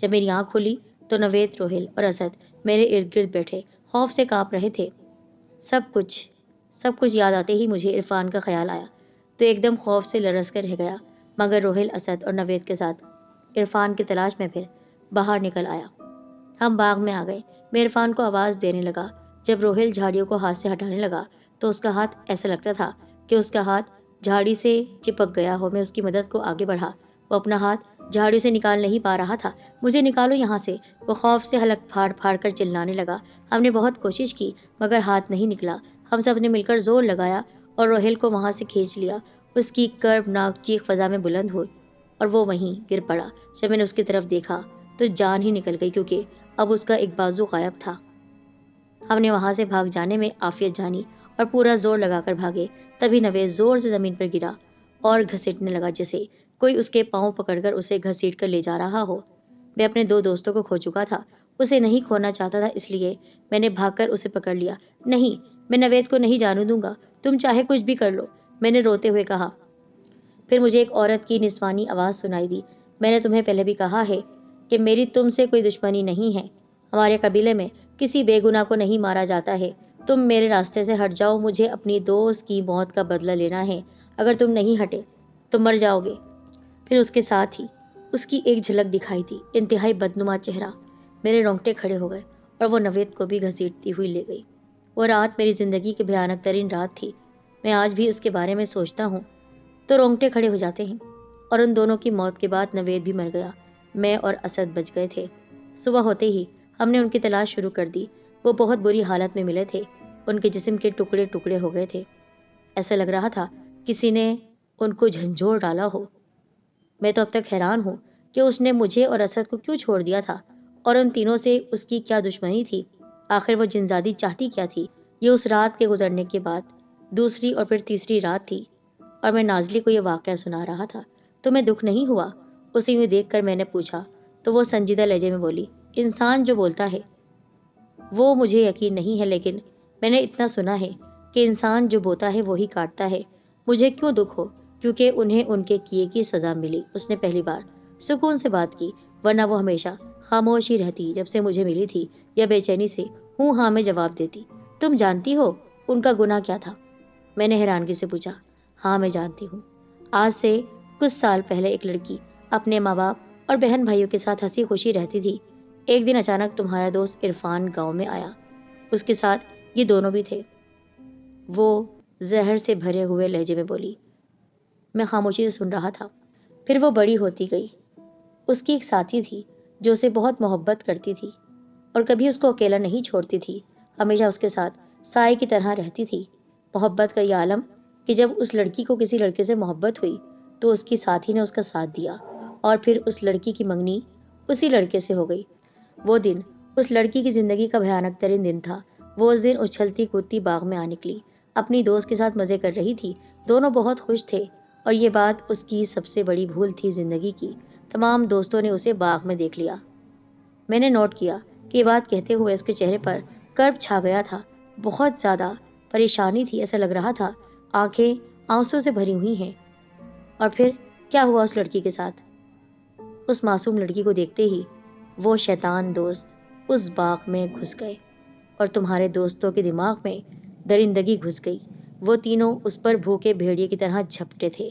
جب میری آنکھ کھلی تو نوید، روہل اور اسد میرے ارد گرد بیٹھے خوف سے کانپ رہے تھے۔ سب کچھ یاد آتے ہی مجھے عرفان کا خیال آیا تو ایک دم خوف سے لرز کر رہ گیا، مگر روہل، اسد اور نوید کے ساتھ عرفان کی تلاش میں پھر باہر نکل آیا۔ ہم باغ میں آ گئے۔ میں عرفان کو آواز دینے لگا۔ جب روہل جھاڑیوں کو ہاتھ سے ہٹانے لگا تو اس کا ہاتھ ایسا لگتا تھا کہ اس کا ہاتھ جھاڑی سے چپک گیا ہو۔ میں اس کی مدد کو آگے بڑھا۔ وہ اپنا ہاتھ جھاڑیوں سے نکال نہیں پا رہا تھا۔ مجھے نکالو یہاں سے، وہ خوف سے حلق پھاڑ پھاڑ کر چلانے لگا۔ ہم نے بہت کوشش کی مگر ہاتھ نہیں نکلا۔ ہم سب نے مل کر زور لگایا اور روہل کو وہاں سے کھینچ لیا۔ اس کی کربناک چیخ فضا میں بلند ہوئی اور وہ وہیں گر پڑا۔ جب میں نے اس کی طرف دیکھا تو جان ہی نکل گئی، کیونکہ اب اس کا ایک بازو غائب تھا۔ ہم نے وہاں سے بھاگ جانے میں عافیت جانی اور پورا زور لگا کر بھاگے۔ تبھی نوید زور سے زمین پر گرا اور گھسیٹنے لگا، جیسے کوئی اس کے پاؤں پکڑ کر اسے گھسیٹ کر لے جا رہا ہو۔ میں اپنے 2 دوستوں کو کھو چکا تھا، اسے نہیں کھونا چاہتا تھا، اس لیے میں نے بھاگ کر اسے پکڑ لیا۔ نہیں، میں نوید کو نہیں جانے دوں گا، تم چاہے کچھ بھی کر لو، میں نے روتے ہوئے کہا۔ پھر مجھے ایک عورت کی نسوانی آواز سنائی دی۔ میں نے تمہیں پہلے بھی کہا ہے کہ میری تم سے کوئی دشمنی نہیں ہے۔ ہمارے قبیلے میں کسی بے گناہ کو نہیں مارا جاتا ہے۔ تم میرے راستے سے ہٹ جاؤ، مجھے اپنی دوست کی موت کا بدلہ لینا ہے۔ اگر تم نہیں ہٹے تو مر جاؤ گے۔ پھر اس کے ساتھ ہی اس کی ایک جھلک دکھائی تھی، انتہائی بدنما چہرہ۔ میرے رونگٹے کھڑے ہو گئے اور وہ نوید کو بھی گھسیٹتی ہوئی لے گئی۔ وہ رات میری زندگی کی بھیانک ترین رات تھی۔ میں آج بھی اس کے بارے میں سوچتا ہوں تو رونگٹے کھڑے ہو جاتے ہیں۔ اور ان دونوں کی موت کے بعد نوید بھی مر گیا، میں اور اسد بچ گئے تھے۔ صبح ہوتے ہی ہم نے ان کی تلاش شروع کر دی۔ وہ بہت بری حالت میں ملے تھے، ان کے جسم کے ٹکڑے ٹکڑے ہو گئے تھے، ایسا لگ رہا تھا کسی نے ان کو جھنجھوڑ ڈالا ہو۔ میں تو اب تک حیران ہوں کہ اس نے مجھے اور اسد کو کیوں چھوڑ دیا تھا، اور ان تینوں سے اس کی کیا دشمنی تھی۔ آخر وہ جنزادی چاہتی کیا تھی۔ یہ اس رات کے گزرنے کے بعد دوسری اور پھر تیسری رات تھی، اور میں نازلی کو یہ واقعہ سنا رہا تھا۔ تمہیں دکھ نہیں ہوا؟ اسے یوں دیکھ کر میں نے پوچھا تو وہ سنجیدہ لہجے میں بولی، انسان جو بولتا ہے وہ مجھے یقین نہیں ہے، لیکن میں نے اتنا سنا ہے کہ انسان جو بوتا ہے وہی کاٹتا ہے۔ مجھے کیوں دکھ ہو؟ کیونکہ انہیں ان کے کیے کی سزا ملی۔ اس نے پہلی بار سکون سے بات کی، ورنہ وہ ہمیشہ خاموش ہی رہتی جب سے مجھے ملی تھی، یا بے چینی سے ہوں ہاں میں جواب دیتی۔ تم جانتی ہو ان کا گناہ کیا تھا؟ میں نے حیرانگی سے پوچھا۔ ہاں میں جانتی ہوں۔ آج سے کچھ سال پہلے ایک لڑکی اپنے ماں باپ اور بہن بھائیوں کے ساتھ ہنسی خوشی رہتی تھی۔ ایک دن اچانک تمہارا دوست عرفان گاؤں میں آیا، اس کے ساتھ یہ دونوں بھی تھے، وہ زہر سے بھرے ہوئے لہجے میں بولی۔ میں خاموشی سے سن رہا تھا۔ پھر وہ بڑی ہوتی گئی۔ اس کی ایک ساتھی تھی جو اسے بہت محبت کرتی تھی اور کبھی اس کو اکیلا نہیں چھوڑتی تھی، ہمیشہ اس کے ساتھ سائے کی طرح رہتی تھی۔ محبت کا یہ عالم کہ جب اس لڑکی کو کسی لڑکے سے محبت ہوئی تو اس کی ساتھی نے اس کا ساتھ دیا، اور پھر اس لڑکی کی منگنی اسی لڑکے سے ہو گئی۔ وہ دن اس لڑکی کی زندگی کا بھیانک ترین دن تھا۔ وہ اس دن اچھلتی کودتی باغ میں آ نکلی، اپنی دوست کے ساتھ مزے کر رہی تھی، دونوں بہت خوش تھے، اور یہ بات اس کی سب سے بڑی بھول تھی زندگی کی۔ تمام دوستوں نے اسے باغ میں دیکھ لیا۔ میں نے نوٹ کیا کہ یہ بات کہتے ہوئے اس کے چہرے پر کرب چھا گیا تھا، بہت زیادہ پریشانی تھی، ایسا لگ رہا تھا آنکھیں آنسوں سے بھری ہوئی ہیں۔ اور پھر کیا ہوا اس لڑکی کے ساتھ؟ اس معصوم لڑکی کو دیکھتے ہی وہ شیطان دوست اس باغ میں گھس گئے، اور تمہارے دوستوں کے دماغ میں درندگی گھس گئی۔ وہ تینوں اس پر بھوکے بھیڑیے کی طرح جھپٹے تھے۔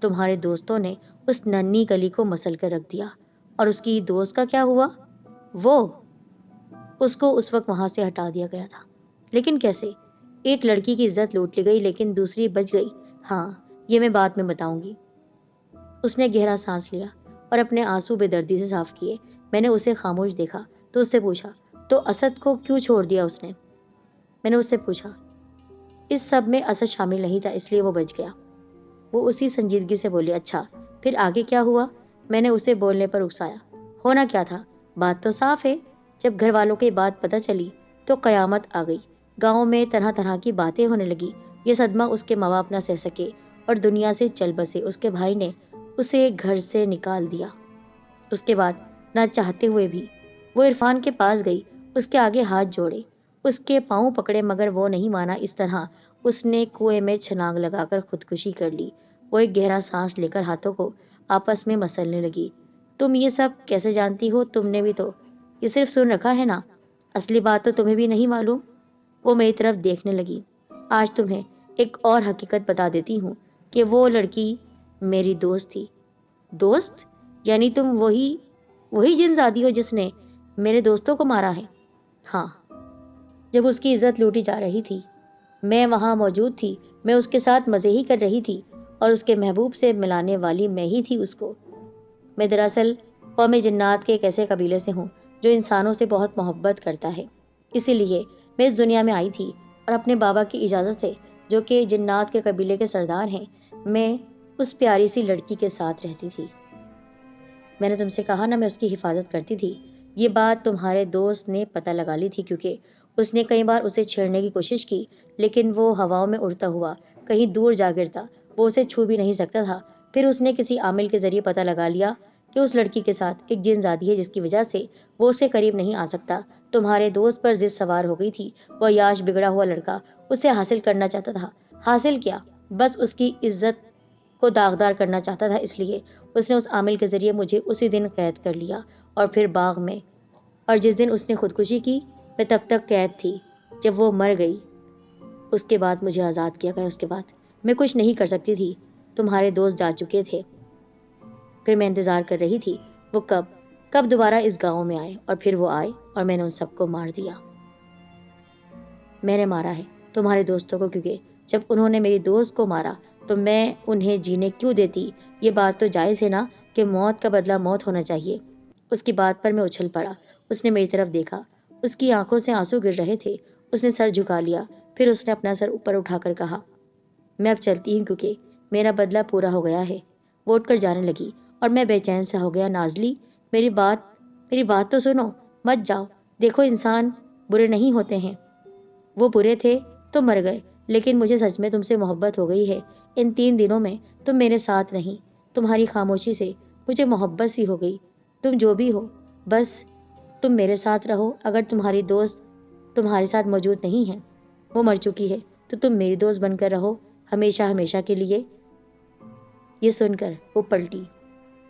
تمہارے دوستوں نے اس ننھی کلی کو مسل کر رکھ دیا۔ اور اس کی دوست کا کیا ہوا؟ وہ اس کو اس وقت وہاں سے ہٹا دیا گیا تھا۔ لیکن کیسے؟ ایک لڑکی کی عزت لوٹ لی گئی لیکن دوسری بچ گئی۔ ہاں، یہ میں بعد میں بتاؤں گی۔ اس نے گہرا سانس لیا اور اپنے آنسو بے دردی سے صاف کیے۔ میں نے اسے خاموش دیکھا تو اس سے پوچھا، تو اسد کو کیوں چھوڑ دیا اس نے؟ میں نے اس سے پوچھا۔ اس سب میں اسد شامل نہیں تھا، اس لیے وہ بچ گیا۔ وہ اسی سنجیدگی سے بولی، اچھا پھر آگے کیا ہوا؟ میں نے اسے بولنے پر اکسایا۔ ہونا کیا تھا؟ بات تو صاف ہے، جب گھر والوں کو یہ بات پتہ چلی تو قیامت آ گئی۔ گاؤں میں طرح طرح کی باتیں ہونے لگی۔ یہ صدمہ اس کے ماں باپ نہ سہ سکے اور دنیا سے چل بسے۔ اس کے بھائی نے اسے گھر سے نکال دیا۔ اس کے بعد نہ چاہتے ہوئے بھی وہ عرفان کے پاس گئی، اس کے آگے ہاتھ جوڑے، اس کے پاؤں پکڑے، مگر وہ نہیں مانا۔ اس طرح اس نے کنویں میں چھلانگ لگا کر خودکشی کر لی۔ وہ ایک گہرا سانس لے کر ہاتھوں کو آپس میں مسلنے لگی۔ تم یہ سب کیسے جانتی ہو؟ تم نے بھی تو یہ صرف سن رکھا ہے نا، اصلی بات تو تمہیں بھی نہیں معلوم۔ وہ میری طرف دیکھنے لگی۔ آج تمہیں ایک اور حقیقت بتا دیتی ہوں کہ وہ لڑکی میری دوست تھی۔ دوست؟ یعنی تم وہی جن زادی ہو جس نے میرے دوستوں کو مارا ہے؟ ہاں، جب اس کی عزت لوٹی جا رہی تھی میں وہاں موجود تھی، میں اس کے ساتھ مزے ہی کر رہی تھی اور اس کے محبوب سے ملانے والی میں ہی تھی اس کو۔ میں دراصل قوم جنات کے ایک ایسے قبیلے سے ہوں جو انسانوں سے بہت محبت کرتا ہے، اسی لیے میں اس دنیا میں آئی تھی اور اپنے بابا کی اجازت سے، جو کہ جنات کے قبیلے کے سردار ہیں، میں اس پیاری سی لڑکی کے ساتھ رہتی تھی۔ میں نے تم سے کہا نا میں اس کی حفاظت کرتی تھی۔ یہ بات تمہارے دوست نے پتہ لگا لی تھی کیونکہ اس نے کئی بار اسے چھیڑنے کی کوشش کی، لیکن وہ ہواؤں میں اڑتا ہوا کہیں دور جا گرتا، وہ اسے چھو بھی نہیں سکتا تھا۔ پھر اس نے کسی عامل کے ذریعے پتہ لگا لیا کہ اس لڑکی کے ساتھ ایک جن زادی ہے جس کی وجہ سے وہ اسے قریب نہیں آ سکتا۔ تمہارے دوست پر ضد سوار ہو گئی تھی۔ وہ عیاش بگڑا ہوا لڑکا اسے حاصل کرنا چاہتا تھا۔ حاصل کیا؟ بس اس کی عزت کو داغدار کرنا چاہتا تھا، اس لیے اس نے اس عامل کے ذریعے مجھے اسی دن قید کر لیا اور پھر باغ میں، اور جس دن اس نے خودکشی کی میں تب تک قید تھی۔ جب وہ مر گئی اس کے بعد مجھے آزاد کیا گیا۔ اس کے بعد میں کچھ نہیں کر سکتی تھی، تمہارے دوست جا چکے تھے۔ پھر میں انتظار کر رہی تھی وہ کب دوبارہ اس گاؤں میں آئے، اور پھر وہ آئے اور میں نے ان سب کو مار دیا۔ میں نے مارا ہے تمہارے دوستوں کو، کیونکہ جب انہوں نے میری دوست کو مارا تو میں انہیں جینے کیوں دیتی؟ یہ بات تو جائز ہے نا کہ موت کا بدلہ موت ہونا چاہیے۔ اس کی بات پر میں اچھل پڑا۔ اس نے میری طرف دیکھا، اس کی آنکھوں سے آنسو گر رہے تھے۔ اس نے سر جھکا لیا، پھر اس نے اپنا سر اوپر اٹھا کر کہا، میں اب چلتی ہوں کیونکہ میرا بدلہ پورا ہو گیا ہے۔ وہ اٹھ کر جانے لگی اور میں بے چین سا ہو گیا۔ نازلی، میری بات تو سنو، مت جاؤ۔ دیکھو انسان برے نہیں ہوتے ہیں، وہ برے تھے تو مر گئے، لیکن مجھے سچ میں تم سے محبت ہو گئی ہے۔ ان 3 دنوں میں تم میرے ساتھ نہیں، تمہاری خاموشی سے مجھے محبت سی ہو گئی۔ تم جو بھی ہو، بس تم میرے ساتھ رہو۔ اگر تمہاری دوست تمہارے ساتھ موجود نہیں ہے، وہ مر چکی ہے، تو تم میری دوست بن کر رہو ہمیشہ ہمیشہ کے لیے۔ یہ سن کر وہ پلٹی۔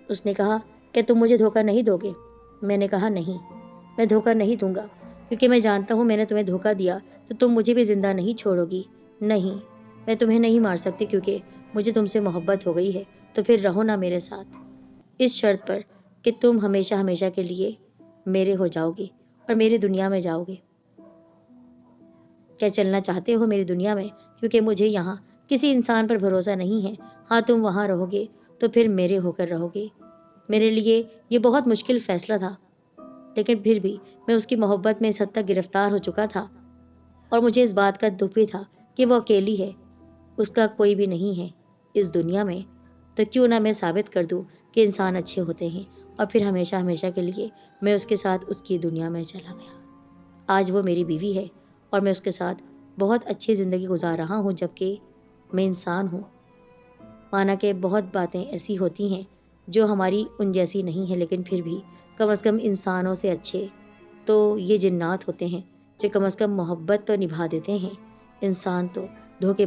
اس نے کہا، کہ تم مجھے دھوکہ نہیں دو گے؟ میں نے کہا، نہیں، میں دھوکہ نہیں دوں گا، کیونکہ میں جانتا ہوں میں نے تمہیں دھوکہ دیا تو تم مجھے بھی زندہ نہیں چھوڑو گی۔ نہیں، میں تمہیں نہیں مار سکتی کیونکہ مجھے تم سے محبت ہو گئی ہے۔ تو پھر رہو نا میرے ساتھ، اس شرط پر کہ تم ہمیشہ ہمیشہ کے لیے میرے ہو جاؤ گے اور میری دنیا میں جاؤ گے۔ کیا چلنا چاہتے ہو میری دنیا میں؟ کیونکہ مجھے یہاں کسی انسان پر بھروسہ نہیں ہے۔ ہاں، تم وہاں رہو گے تو پھر میرے ہو کر رہو گے۔ میرے لیے یہ بہت مشکل فیصلہ تھا، لیکن پھر بھی میں اس کی محبت میں اس حد تک گرفتار ہو چکا تھا، اور مجھے اس بات کا دکھ بھی تھا کہ وہ اکیلی ہے، اس کا کوئی بھی نہیں ہے اس دنیا میں۔ تو کیوں نہ میں ثابت کر دوں کہ انسان اچھے ہوتے ہیں، اور پھر ہمیشہ ہمیشہ کے لیے میں اس کے ساتھ اس کی دنیا میں چلا گیا۔ آج وہ میری بیوی ہے اور میں اس کے ساتھ بہت اچھی زندگی گزار رہا ہوں، جبکہ میں انسان ہوں۔ مانا کہ بہت باتیں ایسی ہوتی ہیں جو ہماری ان جیسی نہیں ہیں، لیکن پھر بھی کم از کم انسانوں سے اچھے تو یہ جنات ہوتے ہیں جو کم از کم محبت تو نبھا دیتے ہیں۔ انسان تو دھوکے